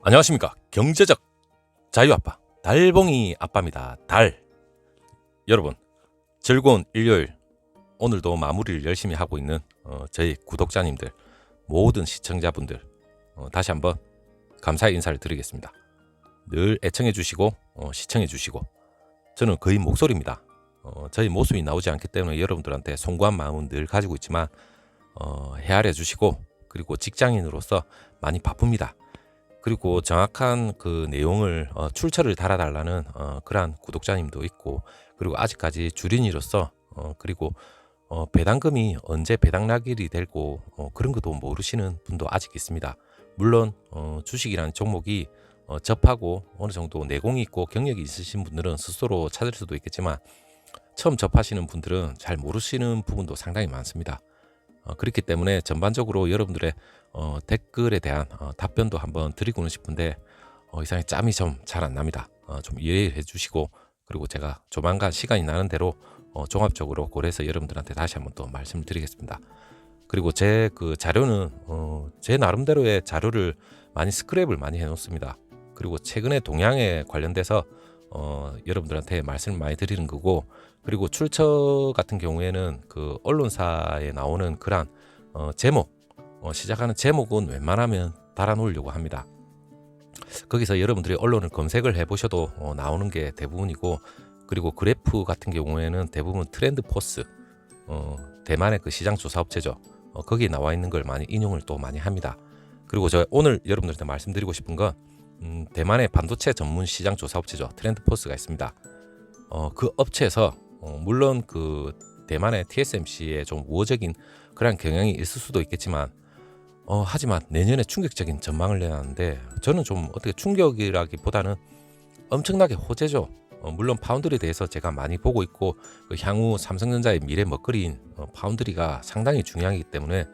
안녕하십니까. 경제적 자유아빠 달봉이 아빠입니다. 달. 여러분 즐거운 일요일, 오늘도 마무리를 열심히 하고 있는 저희 구독자님들, 모든 시청자분들, 다시 한번 감사의 인사를 드리겠습니다. 늘 애청해 주시고 시청해 주시고, 저는 거의 목소리입니다. 저희 모습이 나오지 않기 때문에 여러분들한테 송구한 마음은 늘 가지고 있지만 헤아려 주시고, 그리고 직장인으로서 많이 바쁩니다. 그리고 정확한 그 내용을 출처를 달아달라는 그러한 구독자님도 있고, 그리고 아직까지 주린이로서 그리고 배당금이 언제 배당락일이 되고 그런 것도 모르시는 분도 아직 있습니다. 물론 주식이라는 종목이 접하고 어느 정도 내공이 있고 경력이 있으신 분들은 스스로 찾을 수도 있겠지만, 처음 접하시는 분들은 잘 모르시는 부분도 상당히 많습니다. 그렇기 때문에 전반적으로 여러분들의 댓글에 대한 답변도 한번 드리고는 싶은데 이상하게 짬이 좀 잘 안 납니다. 좀 이해해 주시고, 그리고 제가 조만간 시간이 나는 대로 종합적으로 고려해서 여러분들한테 다시 한번 또 말씀을 드리겠습니다. 그리고 제 그 자료는 제 나름대로의 자료를 많이 스크랩을 많이 해놓습니다. 그리고 최근에 동향에 관련돼서 여러분들한테 말씀을 많이 드리는 거고, 그리고 출처 같은 경우에는 그 언론사에 나오는 그런 제목, 시작하는 제목은 웬만하면 달아놓으려고 합니다. 거기서 여러분들이 언론을 검색을 해보셔도 나오는 게 대부분이고, 그리고 그래프 같은 경우에는 대부분 트렌드 포스, 대만의 그 시장 조사 업체죠. 거기에 나와 있는 걸 많이 인용을 또 많이 합니다. 그리고 저 오늘 여러분들한테 말씀드리고 싶은 건 대만의 반도체 전문 시장 조사 업체죠. 트렌드 포스가 있습니다. 그 업체에서 물론 그 대만의 TSMC에 좀 우호적인 그런 경향이 있을 수도 있겠지만, 하지만 내년에 충격적인 전망을 내놨는데, 저는 좀 어떻게 충격이라기보다는 엄청나게 호재죠. 물론 파운드리에 대해서 제가 많이 보고 있고, 그 향후 삼성전자의 미래 먹거리인 파운드리가 상당히 중요하기 때문에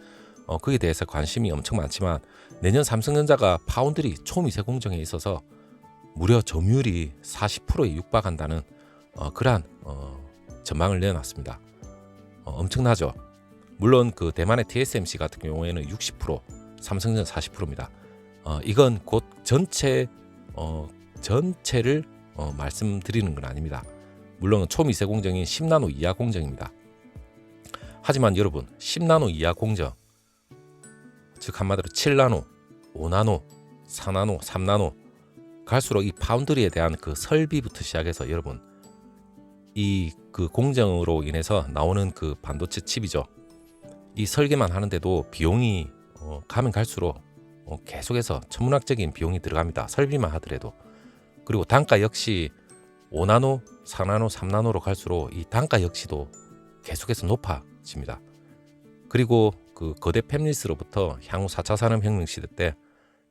거기에 대해서 관심이 엄청 많지만, 내년 삼성전자가 파운드리 초미세 공정에 있어서 무려 점유율이 40%에 육박한다는 그러한 전망을 내놨습니다. 엄청나죠. 물론 그 대만의 TSMC 같은 경우에는 60%, 삼성전자 40%입니다. 이건 곧 전체를 말씀드리는 건 아닙니다. 물론 초미세 공정인 10나노 이하 공정입니다. 하지만 여러분, 10나노 이하 공정, 즉 한마디로 7나노, 5나노, 4나노, 3나노 갈수록 이 파운드리에 대한 그 설비부터 시작해서, 여러분 이 그 공정으로 인해서 나오는 그 반도체 칩이죠. 이 설계만 하는데도 비용이 가면 갈수록 계속해서 천문학적인 비용이 들어갑니다. 설비만 하더라도. 그리고 단가 역시 5나노, 4나노, 3나노로 갈수록 이 단가 역시도 계속해서 높아집니다. 그리고 그 거대 팹리스로부터 향후 4차 산업혁명 시대 때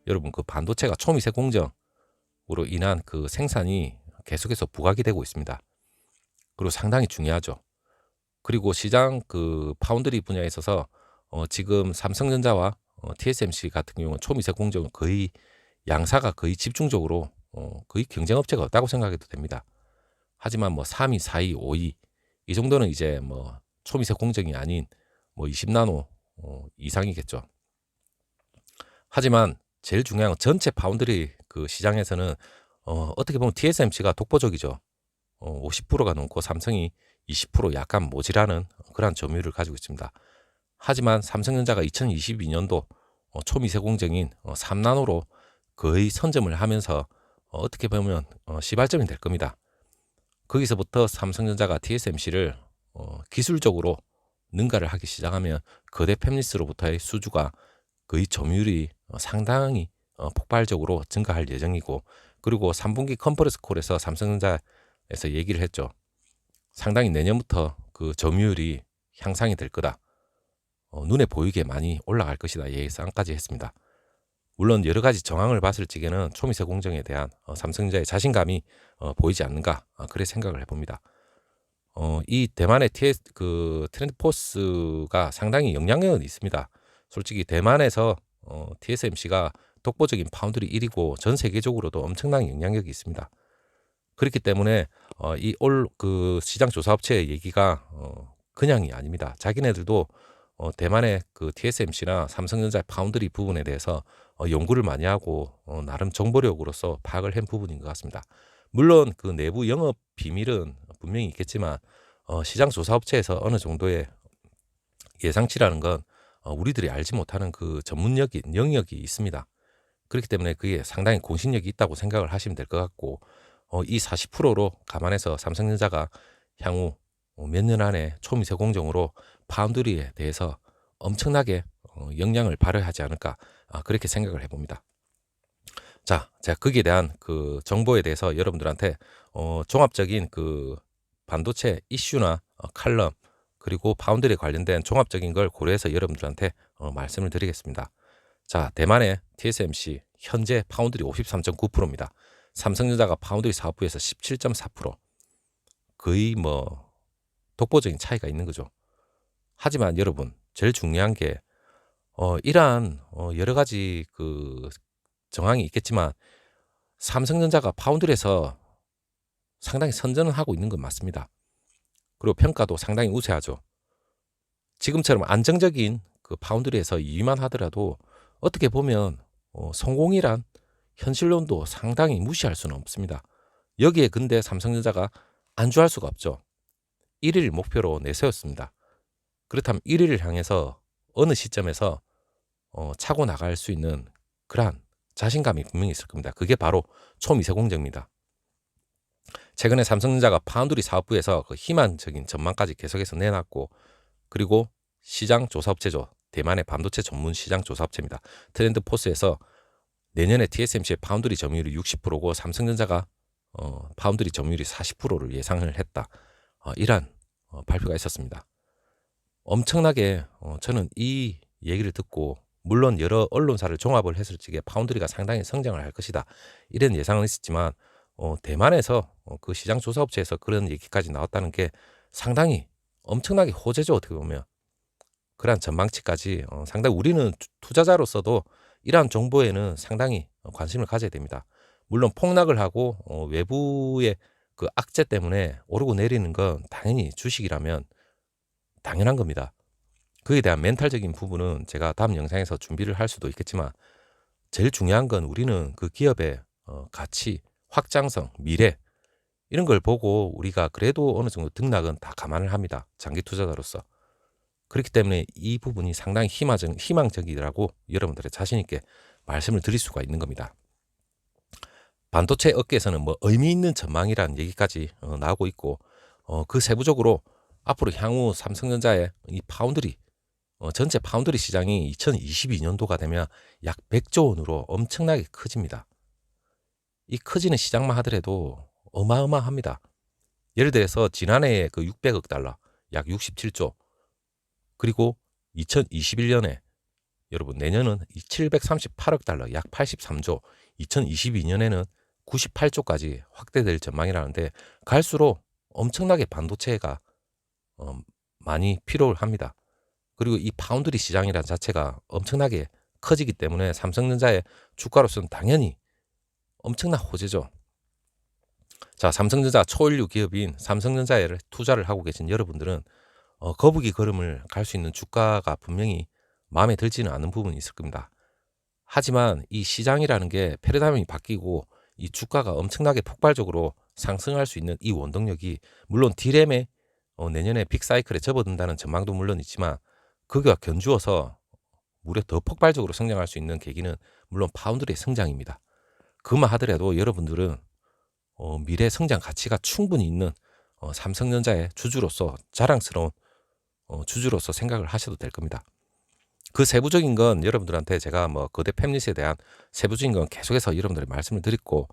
여러분 그 반도체가 초미세 공정으로 인한 그 생산이 계속해서 부각이 되고 있습니다. 그리고 상당히 중요하죠. 그리고 시장 그 파운드리 분야에 있어서 지금 삼성전자와 TSMC 같은 경우는 초미세 공정은 거의 양사가 거의 집중적으로 거의 경쟁업체가 없다고 생각해도 됩니다. 하지만 뭐 3위, 4위, 5위 이 정도는 이제 뭐 초미세 공정이 아닌 뭐 20나노 이상이겠죠. 하지만 제일 중요한 건 전체 파운드리 그 시장에서는 어떻게 보면 TSMC가 독보적이죠. 50%가 넘고 삼성이 20% 약간 모자라는 그러한 점유율을 가지고 있습니다. 하지만 삼성전자가 2022년도 초미세 공정인 3나노로 거의 선점을 하면서 어떻게 보면 시발점이 될 겁니다. 거기서부터 삼성전자가 TSMC를 기술적으로 능가를 하기 시작하면 거대 팹리스로부터의 수주가 거의 점유율이 상당히 폭발적으로 증가할 예정이고, 그리고 3분기 컨퍼런스 콜에서 삼성전자에서 얘기를 했죠. 상당히 내년부터 그 점유율이 향상이 될 거다. 눈에 보이게 많이 올라갈 것이다 예상까지 했습니다. 물론 여러 가지 정황을 봤을 적에는 초미세 공정에 대한 삼성전자의 자신감이 보이지 않는가, 그래 생각을 해봅니다. 이 대만의 그 트렌드포스가 상당히 영향력은 있습니다. 솔직히 대만에서 TSMC가 독보적인 파운드리 1위고 전 세계적으로도 엄청난 영향력이 있습니다. 그렇기 때문에 이 올 그 시장 조사 업체의 얘기가 그냥이 아닙니다. 자기네들도 대만의 그 TSMC나 삼성전자 파운드리 부분에 대해서 연구를 많이 하고 나름 정보력으로서 파악을 한 부분인 것 같습니다. 물론 그 내부 영업 비밀은 분명히 있겠지만 시장 조사 업체에서 어느 정도의 예상치라는 건 우리들이 알지 못하는 그 전문력이 영역이 있습니다. 그렇기 때문에 그게 상당히 공신력이 있다고 생각을 하시면 될 것 같고 이 40%로 감안해서 삼성전자가 향후 몇 년 안에 초미세 공정으로 파운드리에 대해서 엄청나게 영향을 발휘하지 않을까 그렇게 생각을 해봅니다. 자, 제가 거기에 대한 그 정보에 대해서 여러분들한테 종합적인 그 반도체 이슈나 칼럼 그리고 파운드리에 관련된 종합적인 걸 고려해서 여러분들한테 말씀을 드리겠습니다. 자, 대만의 TSMC 현재 파운드리 53.9%입니다. 삼성전자가 파운드리 사업부에서 17.4%. 거의 뭐 독보적인 차이가 있는 거죠. 하지만 여러분, 제일 중요한 게 이러한 여러 가지 그 정황이 있겠지만 삼성전자가 파운드리에서 상당히 선전을 하고 있는 건 맞습니다. 그리고 평가도 상당히 우세하죠. 지금처럼 안정적인 그 파운드리에서 일만 하더라도 어떻게 보면 성공이란 현실론도 상당히 무시할 수는 없습니다. 여기에 근데 삼성전자가 안주할 수가 없죠. 1위를 목표로 내세웠습니다. 그렇다면 1위를 향해서 어느 시점에서 차고 나갈 수 있는 그러한 자신감이 분명히 있을 겁니다. 그게 바로 초미세 공정입니다. 최근에 삼성전자가 파운드리 사업부에서 그 희망적인 전망까지 계속해서 내놨고 그리고 시장 조사업체죠. 대만의 반도체 전문 시장 조사업체입니다. 트렌드포스에서 내년에 TSMC의 파운드리 점유율이 60%고 삼성전자가 파운드리 점유율이 40%를 예상을 했다. 이러한 발표가 있었습니다. 엄청나게 저는 이 얘기를 듣고 물론 여러 언론사를 종합을 했을 적에 파운드리가 상당히 성장을 할 것이다. 이런 예상은 있었지만 대만에서 그 시장 조사업체에서 그런 얘기까지 나왔다는 게 상당히 엄청나게 호재죠. 어떻게 보면. 그러한 전망치까지 상당히 우리는 투자자로서도 이러한 정보에는 상당히 관심을 가져야 됩니다. 물론 폭락을 하고 외부의 그 악재 때문에 오르고 내리는 건 당연히 주식이라면 당연한 겁니다. 그에 대한 멘탈적인 부분은 제가 다음 영상에서 준비를 할 수도 있겠지만 제일 중요한 건 우리는 그 기업의 가치, 확장성, 미래 이런 걸 보고 우리가 그래도 어느 정도 등락은 다 감안을 합니다. 장기 투자자로서. 그렇기 때문에 이 부분이 상당히 희망적이라고 여러분들의 자신 있게 말씀을 드릴 수가 있는 겁니다. 반도체 업계에서는 뭐 의미 있는 전망이라는 얘기까지 나오고 있고 그 세부적으로 앞으로 향후 삼성전자의 이 파운드리 전체 파운드리 시장이 2022년도가 되면 약 100조 원으로 엄청나게 커집니다. 이 커지는 시장만 하더라도 어마어마합니다. 예를 들어서 지난해에 그 600억 달러, 약 67조 그리고 2021년에 여러분 내년은 738억 달러, 약 83조 2022년에는 98조까지 확대될 전망이라는데 갈수록 엄청나게 반도체가 많이 필요합니다. 그리고 이 파운드리 시장이라는 자체가 엄청나게 커지기 때문에 삼성전자의 주가로서는 당연히 엄청난 호재죠. 자, 삼성전자 초일류 기업인 삼성전자에 투자를 하고 계신 여러분들은 거북이 걸음을 갈 수 있는 주가가 분명히 마음에 들지는 않은 부분이 있을 겁니다. 하지만 이 시장이라는 게 패러다임이 바뀌고 이 주가가 엄청나게 폭발적으로 상승할 수 있는 이 원동력이 물론 D램의 내년에 빅사이클에 접어든다는 전망도 물론 있지만 그가 견주어서 무려 더 폭발적으로 성장할 수 있는 계기는 물론 파운드리의 성장입니다. 그만 하더라도 여러분들은 미래 성장 가치가 충분히 있는 삼성전자의 주주로서 자랑스러운 주주로서 생각을 하셔도 될 겁니다. 그 세부적인 건 여러분들한테 제가 뭐 거대 팹릿에 대한 세부적인 건 계속해서 여러분들이 말씀을 드렸고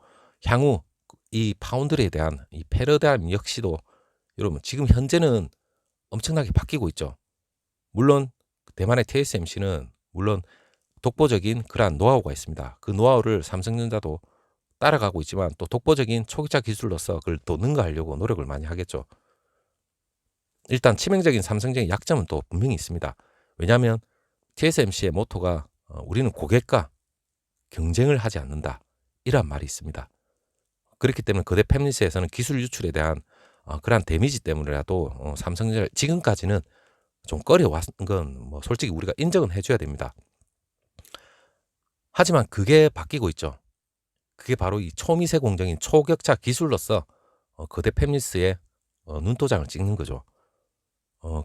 향후 이 파운드리에 대한 이 패러다임 역시도 여러분 지금 현재는 엄청나게 바뀌고 있죠. 물론 대만의 TSMC는 물론 독보적인 그러한 노하우가 있습니다. 그 노하우를 삼성전자도 따라가고 있지만 또 독보적인 초기차 기술로서 그걸 또 능가하려고 노력을 많이 하겠죠. 일단 치명적인 삼성전자의 약점은 또 분명히 있습니다. 왜냐하면 TSMC의 모토가 우리는 고객과 경쟁을 하지 않는다. 이런 말이 있습니다. 그렇기 때문에 거대 팹릿에서는 기술 유출에 대한 그러한 데미지 때문에라도 삼성전자 지금까지는 좀 꺼려왔은 건 뭐 솔직히 우리가 인정은 해줘야 됩니다. 하지만 그게 바뀌고 있죠. 그게 바로 이 초미세 공정인 초격차 기술로서 거대 팹리스의 눈도장을 찍는 거죠.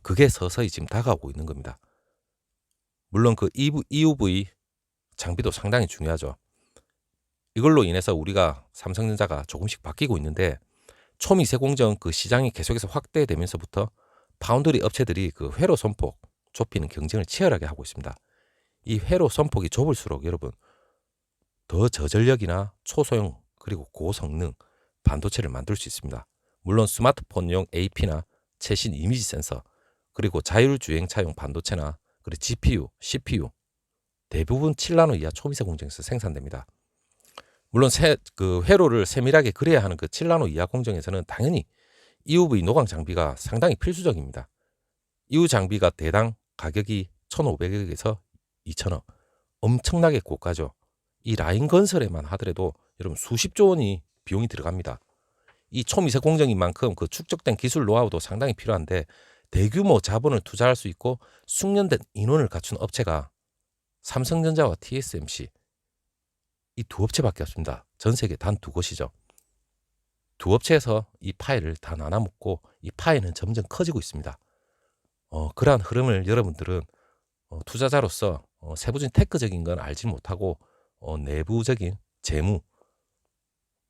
그게 서서히 지금 다가오고 있는 겁니다. 물론 그 EUV 장비도 상당히 중요하죠. 이걸로 인해서 우리가 삼성전자가 조금씩 바뀌고 있는데 초미세 공정 그 시장이 계속해서 확대되면서부터 파운드리 업체들이 그 회로 손폭 좁히는 경쟁을 치열하게 하고 있습니다. 이 회로 손폭이 좁을수록 여러분 더 저전력이나 초소형 그리고 고성능 반도체를 만들 수 있습니다. 물론 스마트폰용 AP나 최신 이미지 센서 그리고 자율주행차용 반도체나 그리고 GPU, CPU 대부분 7나노 이하 초미세 공정에서 생산됩니다. 물론 그 회로를 세밀하게 그려야 하는 그 7나노 이하 공정에서는 당연히 EUV 노광 장비가 상당히 필수적입니다. EUV 장비가 대당 가격이 1,500억에서 2,000억 엄청나게 고가죠. 이 라인 건설에만 하더라도 여러분 수십조 원이 비용이 들어갑니다. 이 초미세 공정인 만큼 그 축적된 기술 노하우도 상당히 필요한데 대규모 자본을 투자할 수 있고 숙련된 인원을 갖춘 업체가 삼성전자와 TSMC 이 두 업체밖에 없습니다. 전 세계 단 두 곳이죠. 두 업체에서 이 파이를 다 나눠 먹고 이 파이는 점점 커지고 있습니다. 그러한 흐름을 여러분들은 투자자로서 세부적인 테크적인 건 알지 못하고 내부적인 재무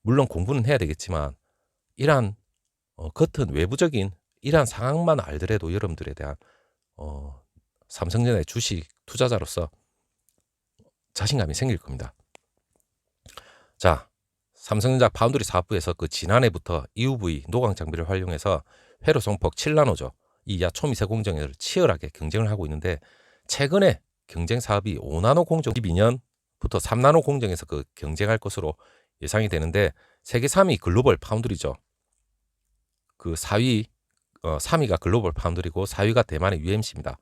물론 공부는 해야 되겠지만 이러한 겉은 외부적인 이러한 상황만 알더라도 여러분들에 대한 삼성전자의 주식 투자자로서 자신감이 생길 겁니다. 자, 삼성전자 파운드리 사업부에서 그 지난해부터 EUV 노광 장비를 활용해서 회로 송폭 7나노죠. 이 야 초미세 공정을 치열하게 경쟁을 하고 있는데 최근에 경쟁 사업이 5나노 공정 12년부터 3나노 공정에서 그 경쟁할 것으로 예상이 되는데 세계 3위 글로벌 파운드리죠. 그 3위가 글로벌 파운드리고 4위가 대만의 UMC입니다.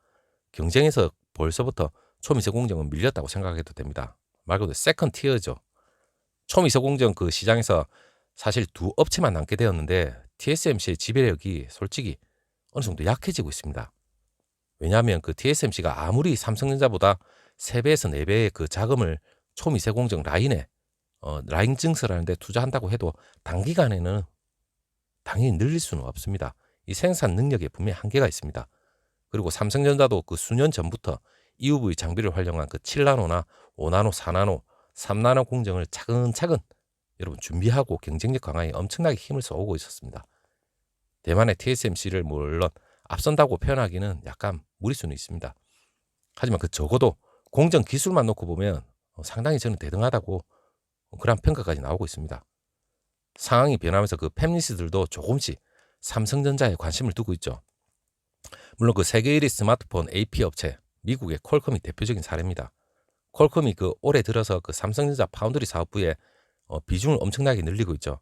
경쟁에서 벌써부터 초미세 공정은 밀렸다고 생각해도 됩니다. 말 그대로 세컨 티어죠. 초미세 공정 그 시장에서 사실 두 업체만 남게 되었는데 TSMC의 지배력이 솔직히 어느 정도 약해지고 있습니다. 왜냐하면 그 TSMC가 아무리 삼성전자보다 3배에서 4배의 그 자금을 초미세 공정 라인에 라인 증설하는 데 투자한다고 해도 단기간에는 당연히 늘릴 수는 없습니다. 이 생산 능력에 분명히 한계가 있습니다. 그리고 삼성전자도 그 수년 전부터 EUV 장비를 활용한 그 7나노나 5나노, 4나노, 3나노 공정을 차근차근 여러분 준비하고 경쟁력 강화에 엄청나게 힘을 쏘고 있었습니다. 대만의 TSMC를 물론 앞선다고 표현하기는 약간 무리수는 있습니다. 하지만 그 적어도 공정 기술만 놓고 보면 상당히 저는 대등하다고 그런 평가까지 나오고 있습니다. 상황이 변하면서 그 팹리스들도 조금씩 삼성전자에 관심을 두고 있죠. 물론 그 세계 1위 스마트폰 AP 업체 미국의 퀄컴이 대표적인 사례입니다. 퀄컴이 그 올해 들어서 그 삼성전자 파운드리 사업부에 비중을 엄청나게 늘리고 있죠.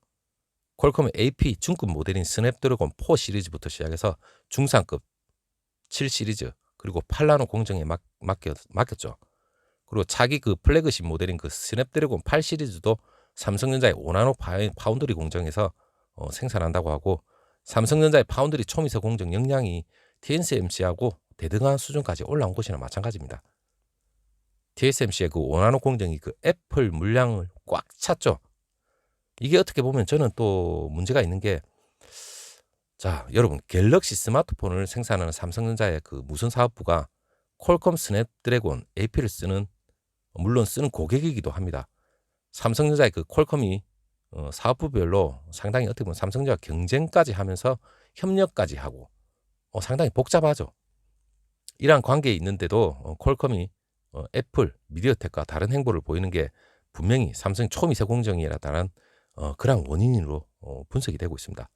퀄컴의 AP 중급 모델인 스냅드래곤 4 시리즈부터 시작해서 중상급 7 시리즈 그리고 8나노 공정에 맡겼죠. 그리고 차기 그 플래그십 모델인 그 스냅드래곤 8 시리즈도 삼성전자의 5나노 파운드리 공정에서 생산한다고 하고 삼성전자의 파운드리 초미세 공정 역량이 TSMC하고 대등한 수준까지 올라온 것이나 마찬가지입니다. TSMC의 그 5나노 공정이 그 애플 물량을 꽉 찼죠. 이게 어떻게 보면 저는 또 문제가 있는 게, 자, 여러분, 갤럭시 스마트폰을 생산하는 삼성전자의 그 무선 사업부가 퀄컴 스냅드래곤 AP를 물론 쓰는 고객이기도 합니다. 삼성전자의 그 퀄컴이 사업부별로 상당히 어떻게 보면 삼성전자와 경쟁까지 하면서 협력까지 하고 상당히 복잡하죠. 이러한 관계에 있는데도 퀄컴이 애플, 미디어텍과 다른 행보를 보이는 게 분명히 삼성 초미세 공정이라는 그런 원인으로 분석이 되고 있습니다.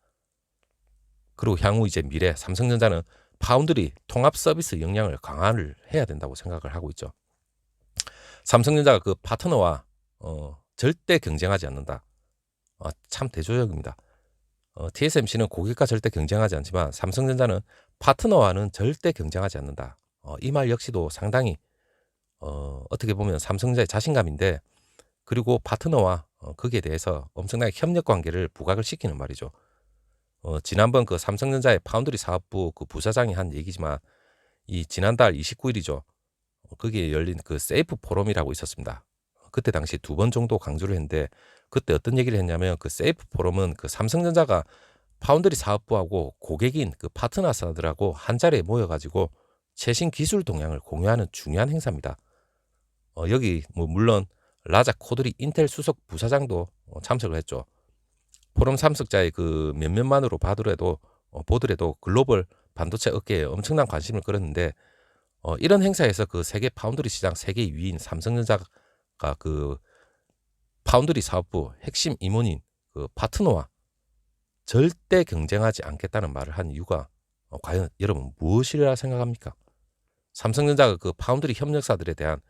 그리고 향후 이제 미래 삼성전자는 파운드리 통합 서비스 역량을 강화를 해야 된다고 생각을 하고 있죠. 삼성전자가 그 파트너와 절대 경쟁하지 않는다. 참 대조적입니다. TSMC는 고객과 절대 경쟁하지 않지만 삼성전자는 파트너와는 절대 경쟁하지 않는다. 이 말 역시도 상당히 어떻게 보면 삼성전자의 자신감인데, 그리고 파트너와 거기에 대해서 엄청나게 협력 관계를 부각을 시키는 말이죠. 지난번 그 삼성전자의 파운드리 사업부 그 부사장이 한 얘기지만 이 지난달 29일이죠. 거기에 열린 그 세이프 포럼이라고 있었습니다. 그때 당시 2번 정도 강조를 했는데 그때 어떤 얘기를 했냐면 그 세이프 포럼은 그 삼성전자가 파운드리 사업부하고 고객인 그 파트너사들하고 한 자리에 모여가지고 최신 기술 동향을 공유하는 중요한 행사입니다. 여기 뭐 물론 라자 코드리 인텔 수석 부사장도 참석을 했죠. 포럼 참석자의 그 몇몇만으로 보더라도 글로벌 반도체 업계에 엄청난 관심을 끌었는데 이런 행사에서 그 세계 파운드리 시장 세계 2위인 삼성전자가 그 파운드리 사업부 핵심 임원인 그 파트너와 절대 경쟁하지 않겠다는 말을 한 이유가 과연 여러분 무엇이라 생각합니까? 삼성전자가 그 파운드리 협력사들에 대한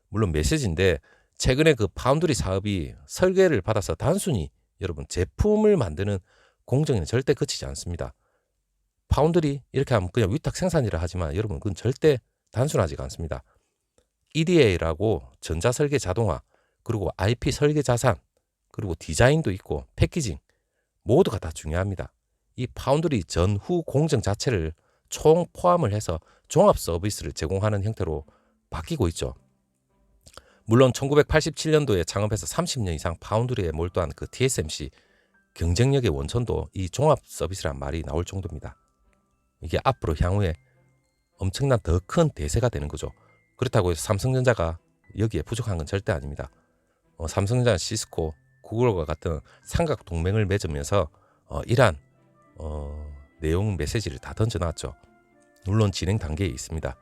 물론 메시지인데 최근에 그 파운드리 사업이 설계를 받아서 단순히 여러분 제품을 만드는 공정에는 절대 그치지 않습니다. 파운드리 이렇게 하면 그냥 위탁 생산이라 하지만 여러분 그건 절대 단순하지가 않습니다. EDA라고 전자설계 자동화 그리고 IP 설계 자산 그리고 디자인도 있고 패키징 모두가 다 중요합니다. 이 파운드리 전후 공정 자체를 총 포함을 해서 종합 서비스를 제공하는 형태로 바뀌고 있죠. 물론 1987년도에 창업해서 30년 이상 파운드리에 몰두한 그 TSMC 경쟁력의 원천도 이 종합 서비스란 말이 나올 정도입니다. 이게 앞으로 향후에 엄청난 더 큰 대세가 되는 거죠. 그렇다고 해서 삼성전자가 여기에 부족한 건 절대 아닙니다. 삼성전자는 시스코, 구글과 같은 삼각 동맹을 맺으면서 이러한 내용 메시지를 다 던져놨죠. 물론 진행 단계에 있습니다.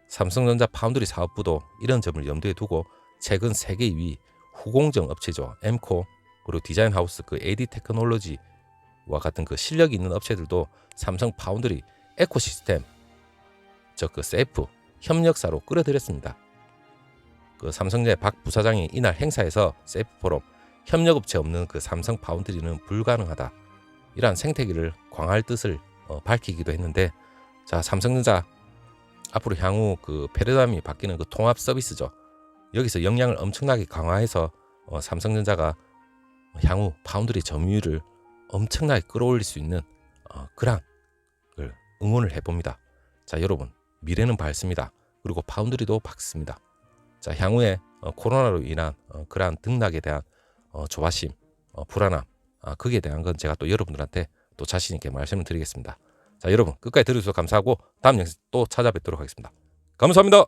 삼성전자 파운드리 사업부도 이런 점을 염두에 두고 최근 세계 2위 후공정 업체죠. 엠코 그리고 디자인 하우스 그 AD 테크놀로지와 같은 그 실력이 있는 업체들도 삼성 파운드리 에코시스템 그 세프 협력사로 끌어들였습니다. 그 삼성전자의 박 부사장이 이날 행사에서 세프 포럼 협력업체 없는 그 삼성 파운드리는 불가능하다 이러한 생태계를 광할 뜻을 밝히기도 했는데 자 삼성전자 앞으로 향후 그 패러다임이 바뀌는 그 통합 서비스죠. 여기서 역량을 엄청나게 강화해서 삼성전자가 향후 파운드리 점유율을 엄청나게 끌어올릴 수 있는 그런 걸 응원을 해봅니다. 자 여러분 미래는 밝습니다. 그리고 파운드리도 밝습니다. 자 향후에 코로나로 인한 그러한 등락에 대한 조바심, 불안함 거기에 대한 건 제가 또 여러분들한테 또 자신 있게 말씀을 드리겠습니다. 자 여러분 끝까지 들어주셔서 감사하고 다음 영상 또 찾아뵙도록 하겠습니다. 감사합니다.